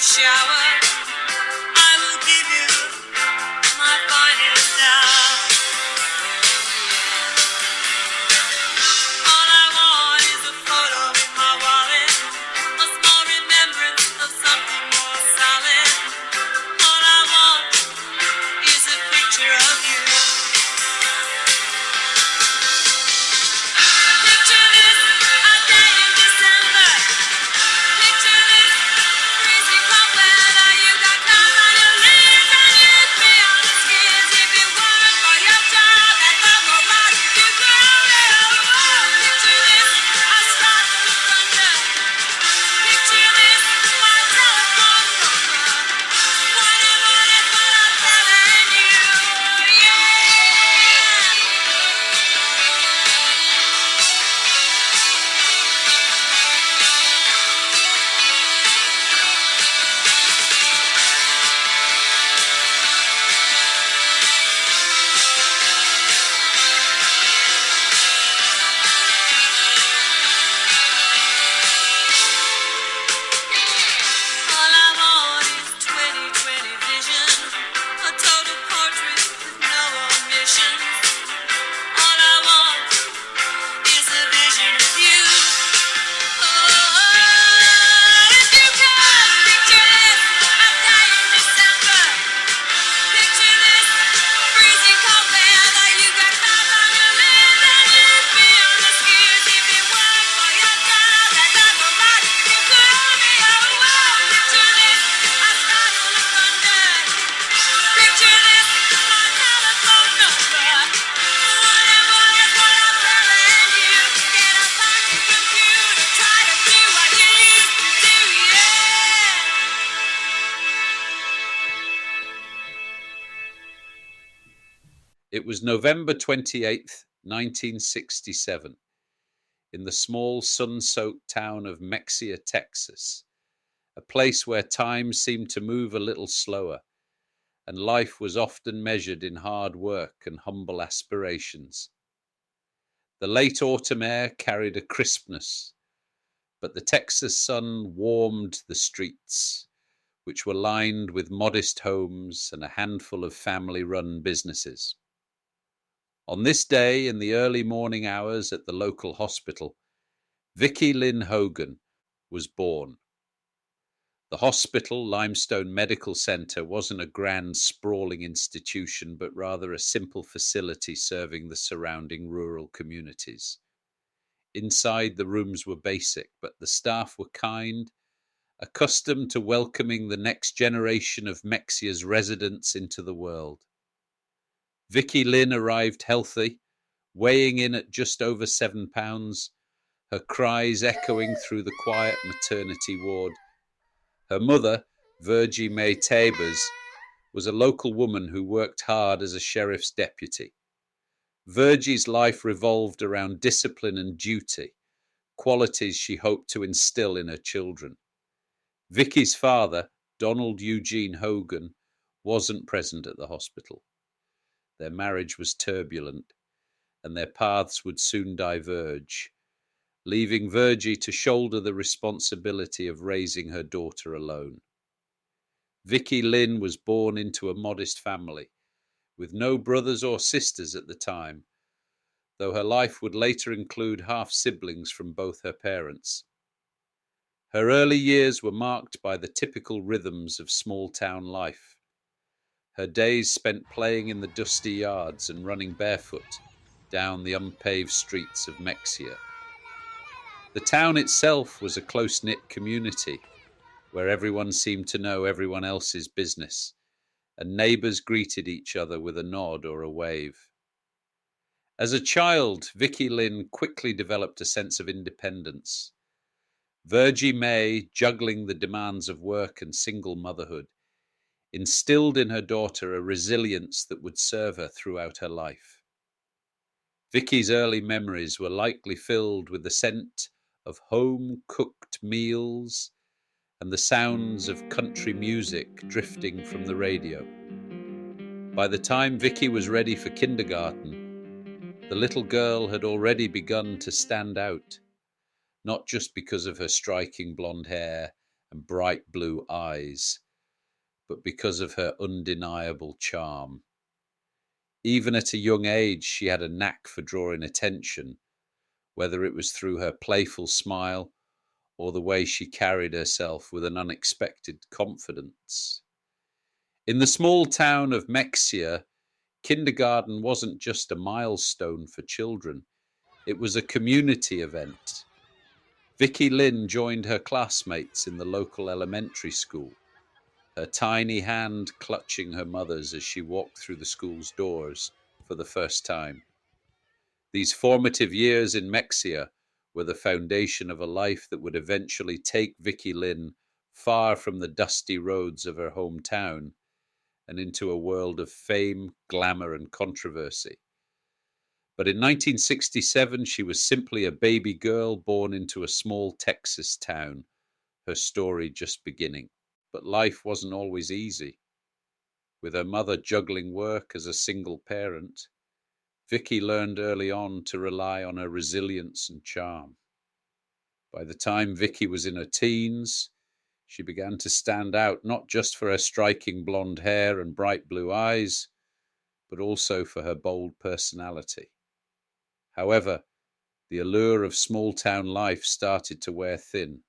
shower. I will give you my finest hour. All I want is a photo in my wallet, a small remembrance of something more solid. All I want is a picture of you. Picture this, a day in December. Picture this, freezing cold weather. You got clouds on your lips and you'd be on the skids if it weren't for your job at the garage. You could only hold. Picture this, a start to thunder. Picture this, my telephone number. What is what I'm telling you, yeah. All I want is 20/20 vision, a total portrait with no omissions. All I want is a vision of you. Oh, if you could picture this, a day in December. Picture this, freezing cold weather. You got clouds on your lips and you'd be on the skids if it weren't for your job at the garage. You could only hold. Picture this, I start to thunder. Picture this, my telephone number. What is what I'm telling you. Get a pocket computer, try to do what you used to do, yeah. It was November 28th, 1967, in the small sun-soaked town of Mexia, Texas, a place where time seemed to move a little slower, and life was often measured in hard work and humble aspirations. The late autumn air carried a crispness, but the Texas sun warmed the streets, which were lined with modest homes and a handful of family-run businesses. On this day, in the early morning hours at the local hospital, Vickie Lynn Hogan was born. The hospital, Limestone Medical Center, wasn't a grand, sprawling institution, but rather a simple facility serving the surrounding rural communities. Inside, the rooms were basic, but the staff were kind, accustomed to welcoming the next generation of Mexia's residents into the world. Vickie Lynn arrived healthy, weighing in at just over 7 pounds, her cries echoing through the quiet maternity ward. Her mother, Virgie Mae Tabers, was a local woman who worked hard as a sheriff's deputy. Virgie's life revolved around discipline and duty, qualities she hoped to instill in her children. Vickie's father, Donald Eugene Hogan, wasn't present at the hospital. Their marriage was turbulent, and their paths would soon diverge, leaving Virgie to shoulder the responsibility of raising her daughter alone. Vickie Lynn was born into a modest family, with no brothers or sisters at the time, though her life would later include half-siblings from both her parents. Her early years were marked by the typical rhythms of small-town life. Her days spent playing in the dusty yards and running barefoot down the unpaved streets of Mexia. The town itself was a close-knit community where everyone seemed to know everyone else's business, and neighbors greeted each other with a nod or a wave. As a child, Vickie Lynn quickly developed a sense of independence. Virgie Mae, juggling the demands of work and single motherhood, instilled in her daughter a resilience that would serve her throughout her life. Vickie's early memories were likely filled with the scent of home-cooked meals and the sounds of country music drifting from the radio. By the time Vickie was ready for kindergarten, the little girl had already begun to stand out, not just because of her striking blonde hair and bright blue eyes, but because of her undeniable charm. Even at a young age, she had a knack for drawing attention, whether it was through her playful smile or the way she carried herself with an unexpected confidence. In the small town of Mexia, kindergarten wasn't just a milestone for children, it was a community event. Vickie Lynn joined her classmates in the local elementary school, her tiny hand clutching her mother's as she walked through the school's doors for the first time. These formative years in Mexia were the foundation of a life that would eventually take Vickie Lynn far from the dusty roads of her hometown and into a world of fame, glamour, and controversy. But in 1967, she was simply a baby girl born into a small Texas town, her story just beginning. But life wasn't always easy. With her mother juggling work as a single parent, Vickie learned early on to rely on her resilience and charm. By the time Vickie was in her teens, she began to stand out not just for her striking blonde hair and bright blue eyes, but also for her bold personality. However, the allure of small-town life started to wear thin.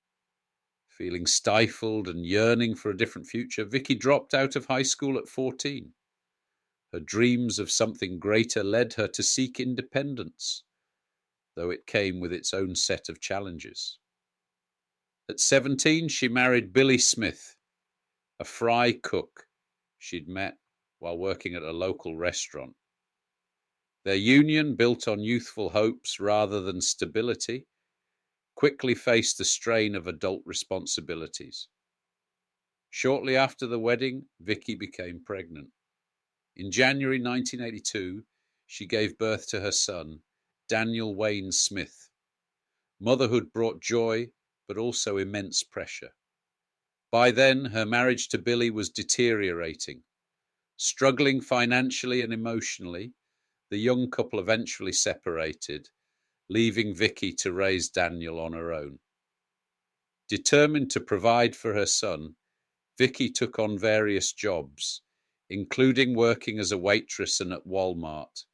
Feeling stifled and yearning for a different future, Vickie dropped out of high school at 14. Her dreams of something greater led her to seek independence, though it came with its own set of challenges. At 17, she married Billy Smith, a fry cook she'd met while working at a local restaurant. Their union, built on youthful hopes rather than stability, quickly faced the strain of adult responsibilities. Shortly after the wedding, Vickie became pregnant. In January 1982, she gave birth to her son, Daniel Wayne Smith. Motherhood brought joy, but also immense pressure. By then, her marriage to Billy was deteriorating. Struggling financially and emotionally, the young couple eventually separated, leaving Vickie to raise Daniel on her own. Determined to provide for her son, Vickie took on various jobs, including working as a waitress and at Walmart.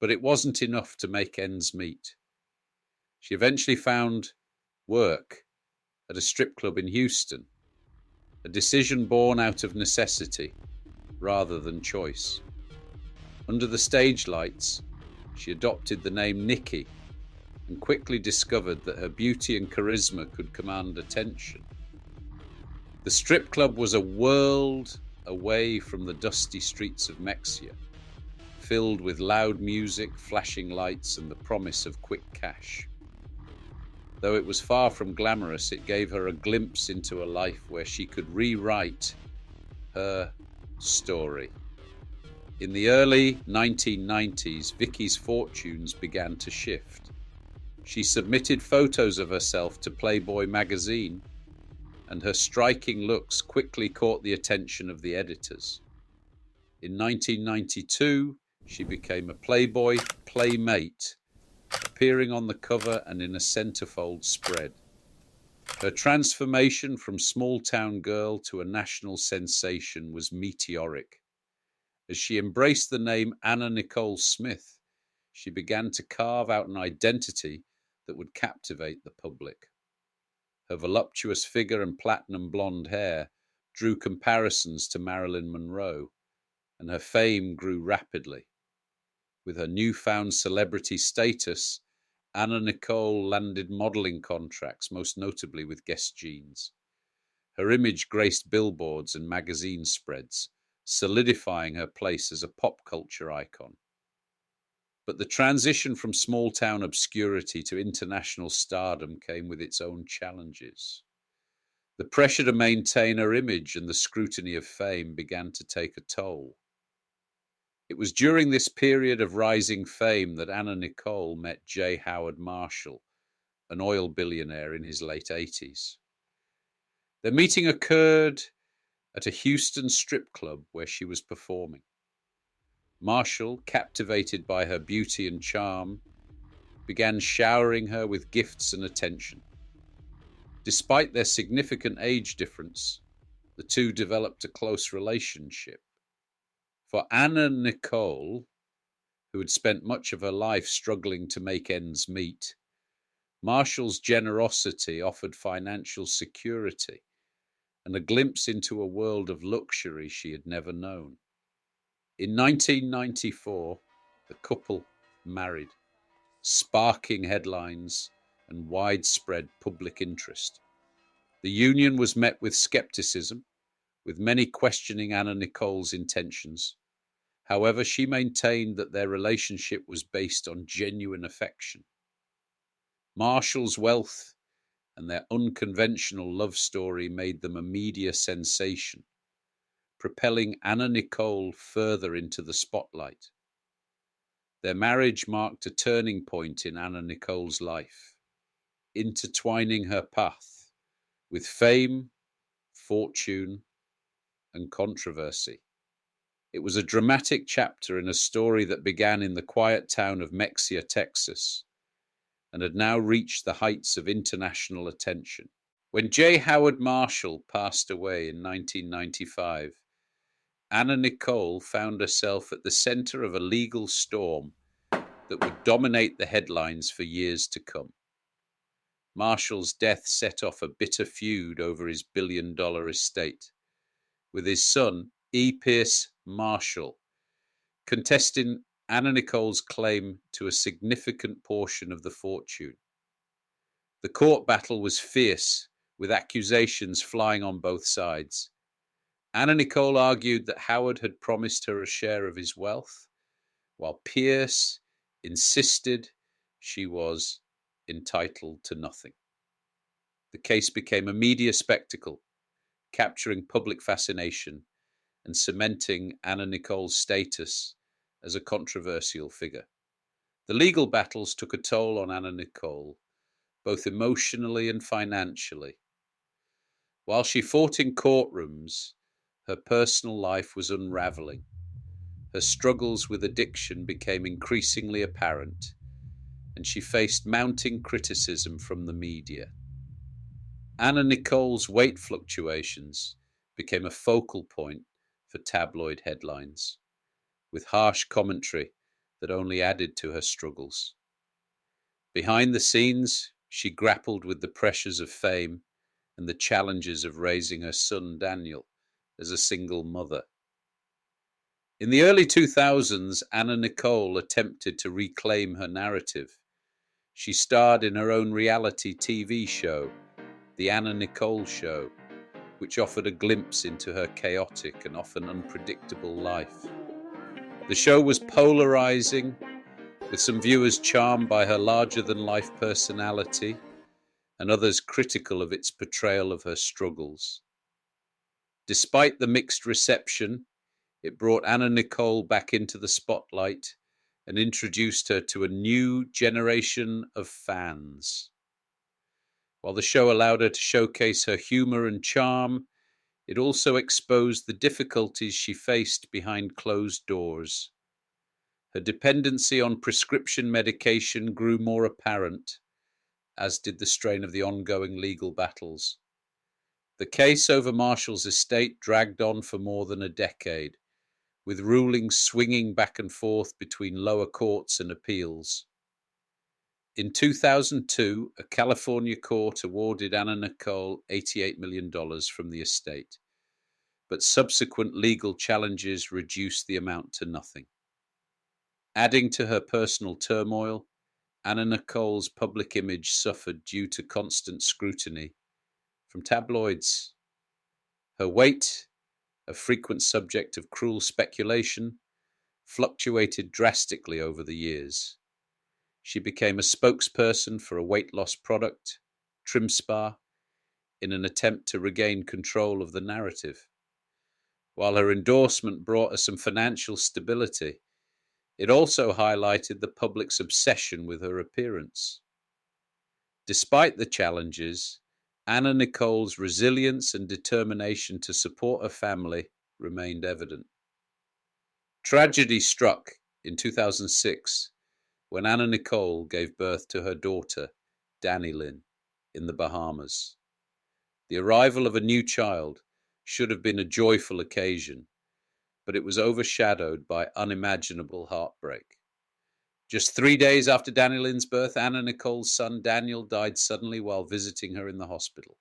But it wasn't enough to make ends meet. She eventually found work at a strip club in Houston, a decision born out of necessity rather than choice. Under the stage lights, she adopted the name Nikki and quickly discovered that her beauty and charisma could command attention. The strip club was a world away from the dusty streets of Mexia, filled with loud music, flashing lights, and the promise of quick cash. Though it was far from glamorous, it gave her a glimpse into a life where she could rewrite her story. In the early 1990s, Vickie's fortunes began to shift. She submitted photos of herself to Playboy magazine, and her striking looks quickly caught the attention of the editors. In 1992, she became a Playboy playmate, appearing on the cover and in a centerfold spread. Her transformation from small-town girl to a national sensation was meteoric. As she embraced the name Anna Nicole Smith, she began to carve out an identity that would captivate the public. Her voluptuous figure and platinum blonde hair drew comparisons to Marilyn Monroe, and her fame grew rapidly. With her newfound celebrity status, Anna Nicole landed modeling contracts, most notably with Guess Jeans. Her image graced billboards and magazine spreads, solidifying her place as a pop culture icon. But the transition from small-town obscurity to international stardom came with its own challenges. The pressure to maintain her image and the scrutiny of fame began to take a toll. It was during this period of rising fame that Anna Nicole met J. Howard Marshall, an oil billionaire in his late 80s. Their meeting occurred at a Houston strip club where she was performing. Marshall, captivated by her beauty and charm, began showering her with gifts and attention. Despite their significant age difference, the two developed a close relationship. For Anna Nicole, who had spent much of her life struggling to make ends meet, Marshall's generosity offered financial security and a glimpse into a world of luxury she had never known. In 1994, the couple married, sparking headlines and widespread public interest. The union was met with skepticism, with many questioning Anna Nicole's intentions. However, she maintained that their relationship was based on genuine affection. Marshall's wealth and their unconventional love story made them a media sensation, propelling Anna Nicole further into the spotlight. Their marriage marked a turning point in Anna Nicole's life, intertwining her path with fame, fortune, and controversy. It was a dramatic chapter in a story that began in the quiet town of Mexia, Texas, and had now reached the heights of international attention. When J. Howard Marshall passed away in 1995, Anna Nicole found herself at the center of a legal storm that would dominate the headlines for years to come. Marshall's death set off a bitter feud over his billion-dollar estate, with his son, E. Pierce Marshall, contesting Anna Nicole's claim to a significant portion of the fortune. The court battle was fierce, with accusations flying on both sides. Anna Nicole argued that Howard had promised her a share of his wealth, while Pierce insisted she was entitled to nothing. The case became a media spectacle, capturing public fascination and cementing Anna Nicole's status as a controversial figure. The legal battles took a toll on Anna Nicole, both emotionally and financially. While she fought in courtrooms, her personal life was unraveling. Her struggles with addiction became increasingly apparent, and she faced mounting criticism from the media. Anna Nicole's weight fluctuations became a focal point for tabloid headlines, with harsh commentary that only added to her struggles. Behind the scenes, she grappled with the pressures of fame and the challenges of raising her son Daniel as a single mother. In the early 2000s, Anna Nicole attempted to reclaim her narrative. She starred in her own reality TV show, The Anna Nicole Show, which offered a glimpse into her chaotic and often unpredictable life. The show was polarizing, with some viewers charmed by her larger-than-life personality and others critical of its portrayal of her struggles. Despite the mixed reception, it brought Anna Nicole back into the spotlight and introduced her to a new generation of fans. While the show allowed her to showcase her humor and charm, it also exposed the difficulties she faced behind closed doors. Her dependency on prescription medication grew more apparent, as did the strain of the ongoing legal battles. The case over Marshall's estate dragged on for more than a decade, with rulings swinging back and forth between lower courts and appeals. In 2002, a California court awarded Anna Nicole $88 million from the estate, but subsequent legal challenges reduced the amount to nothing. Adding to her personal turmoil, Anna Nicole's public image suffered due to constant scrutiny from tabloids. Her weight, a frequent subject of cruel speculation, fluctuated drastically over the years. She became a spokesperson for a weight loss product, Trim Spa, in an attempt to regain control of the narrative. While her endorsement brought her some financial stability, it also highlighted the public's obsession with her appearance. Despite the challenges, Anna Nicole's resilience and determination to support her family remained evident. Tragedy struck in 2006 when Anna Nicole gave birth to her daughter, Danny Lynn, in the Bahamas. The arrival of a new child should have been a joyful occasion, but it was overshadowed by unimaginable heartbreak. Just 3 days after Danny Lynn's birth, Anna Nicole's son Daniel died suddenly while visiting her in the hospital.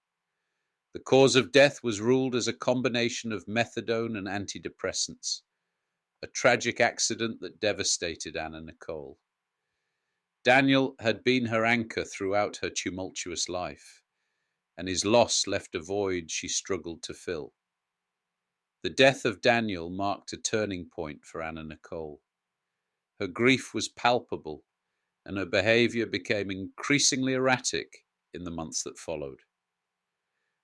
The cause of death was ruled as a combination of methadone and antidepressants, a tragic accident that devastated Anna Nicole. Daniel had been her anchor throughout her tumultuous life, and his loss left a void she struggled to fill. The death of Daniel marked a turning point for Anna Nicole. Her grief was palpable, and her behavior became increasingly erratic in the months that followed.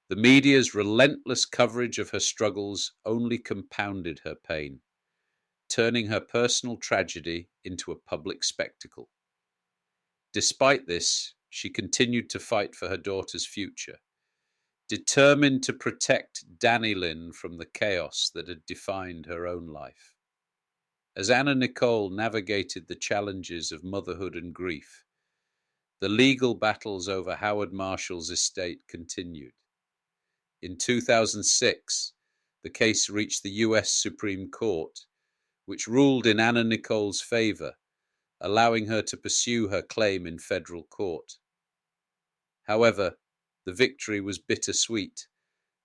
The media's relentless coverage of her struggles only compounded her pain, turning her personal tragedy into a public spectacle. Despite this, she continued to fight for her daughter's future, determined to protect Danny Lynn from the chaos that had defined her own life. As Anna Nicole navigated the challenges of motherhood and grief, the legal battles over Howard Marshall's estate continued. In 2006, the case reached the U.S. Supreme Court, which ruled in Anna Nicole's favor, allowing her to pursue her claim in federal court. However, the victory was bittersweet,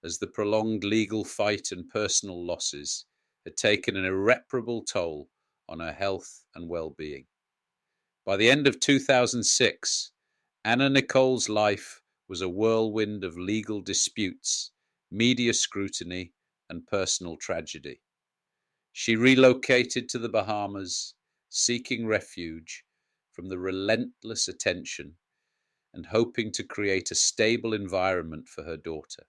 as the prolonged legal fight and personal losses had taken an irreparable toll on her health and well-being. By the end of 2006, Anna Nicole's life was a whirlwind of legal disputes, media scrutiny, and personal tragedy. She relocated to the Bahamas, seeking refuge from the relentless attention and hoping to create a stable environment for her daughter.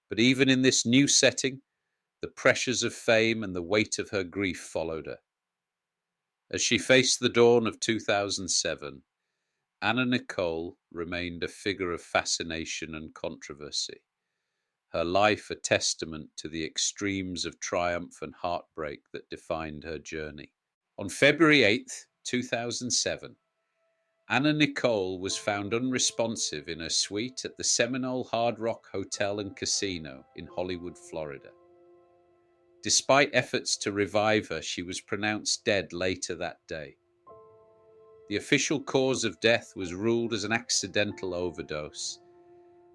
But even in this new setting, the pressures of fame and the weight of her grief followed her. As she faced the dawn of 2007, Anna Nicole remained a figure of fascination and controversy, her life a testament to the extremes of triumph and heartbreak that defined her journey. On February 8, 2007, Anna Nicole was found unresponsive in her suite at the Seminole Hard Rock Hotel and Casino in Hollywood, Florida. Despite efforts to revive her, she was pronounced dead later that day. The official cause of death was ruled as an accidental overdose,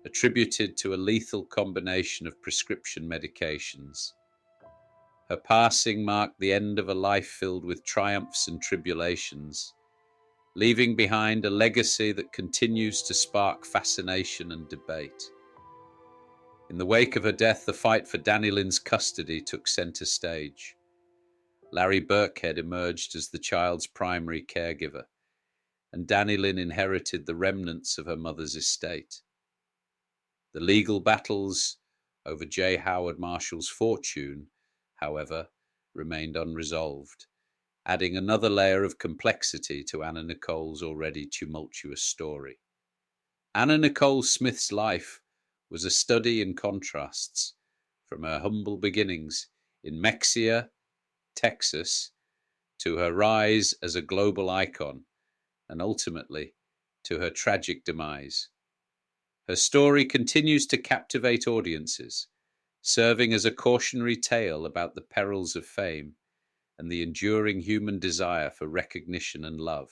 attributed to a lethal combination of prescription medications. Her passing marked the end of a life filled with triumphs and tribulations, leaving behind a legacy that continues to spark fascination and debate. In the wake of her death, the fight for Danny Lynn's custody took center stage. Larry Burkhead emerged as the child's primary caregiver, and Danny Lynn inherited the remnants of her mother's estate. The legal battles over J. Howard Marshall's fortune, however, remained unresolved, adding another layer of complexity to Anna Nicole's already tumultuous story. Anna Nicole Smith's life was a study in contrasts, from her humble beginnings in Mexia, Texas, to her rise as a global icon, and ultimately to her tragic demise. Her story continues to captivate audiences, serving as a cautionary tale about the perils of fame and the enduring human desire for recognition and love.